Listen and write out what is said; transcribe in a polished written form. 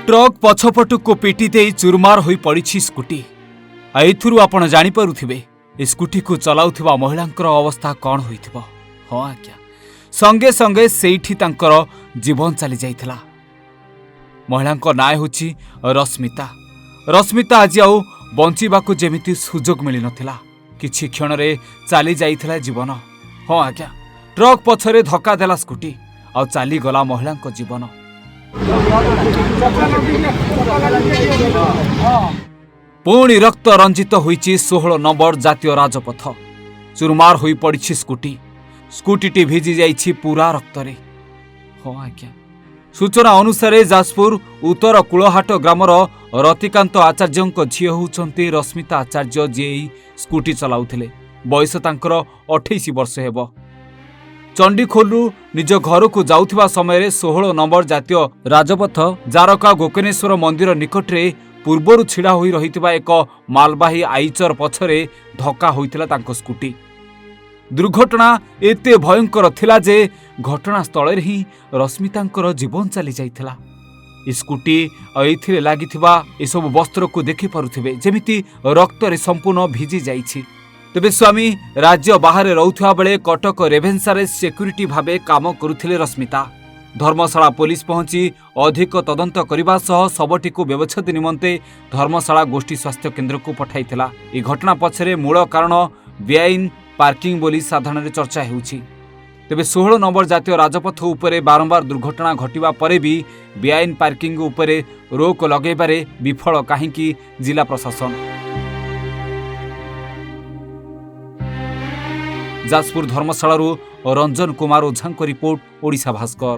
Truck पछपटू पिटी दे चुरमार हो पड़ी scooty. एथुरु आपण जानीपरुथिबे ए स्कूटी को चलाउथिबा महिलांकर अवस्था कौन होइथिबो। हाँ आज्ञा, संगे संगे सेठी तांकर जीवन चली जाइथिला। महिलांक नाय होछि रश्मिता। रश्मिता आज आउ बंचिबाकू जेमिति सुजोग मिली नथिला। किछि क्षण रे चली जाइथिला जीवन। हाँ आज्ञा, ट्रक पछरे धक्का देला स्कूटी आ चली गला महिलांक जीवन। पुणी रक्त रंजित होईछि 16 नंबर जातीय राजपथ। चुरमार होई पड़ी स्कूटी। स्कूटी भिजी जाइछि पूरा रक्तरे। हाँ आज्ञा, सूचना अनुसार जाजपुर उत्तर कुलहाट ग्रामर रतिकांत आचार्य झील होउछंती रश्मिता आचार्य, जे स्कूटी चलाउथिले। बयस तांकर 28 वर्ष हेबो। चंडीखोलू निज घर को जाउथिबा समय 16 नंबर जातीय राजपथ जारका गोकर्णेश्वर मंदिर निकटरे पूर्वरु छिड़ा होई रहितिबा एक मालबाही आईचर पछरे धक्का होइतिला तांको स्कूटी। दुर्घटना एते भयंकर थिला जे घटनास्थल रे ही रश्मितांकर जीवन चली जाइथिला। स्कूटी एथिरे लागिथिबा एसबु वस्त्र को देखि पारुथिबे जेमिति रक्त रे संपूर्ण भिजी जाइछि। तेबे स्वामी राज्य बाहर रहुथिबा बेले कटक रेभेन्सारे सिक्यूरिटी भाबे काम करुथिले रश्मिता। धर्मशाला पुलिस पहुंची अधिक तदंत करने सह शवटी को व्यवच्छेद निमंते धर्मशाला गोष्ठी स्वास्थ्य केन्द्र को पठाइथिला। ए घटना पछरे मूल कारण बेआईन पार्किंग बोली साधारण चर्चा हेउछि। तेबे 16 नंबर जातीय राजपथ उपरे बारंबार दुर्घटना घटिबा परे भी बेआईन पार्किंग उपरे रोक लगेबारे विफल काहींकि जिला प्रशासन। जाजपुर धर्मशाला रंजन कुमार ओझा रिपोर्ट, ओडिशा भास्कर।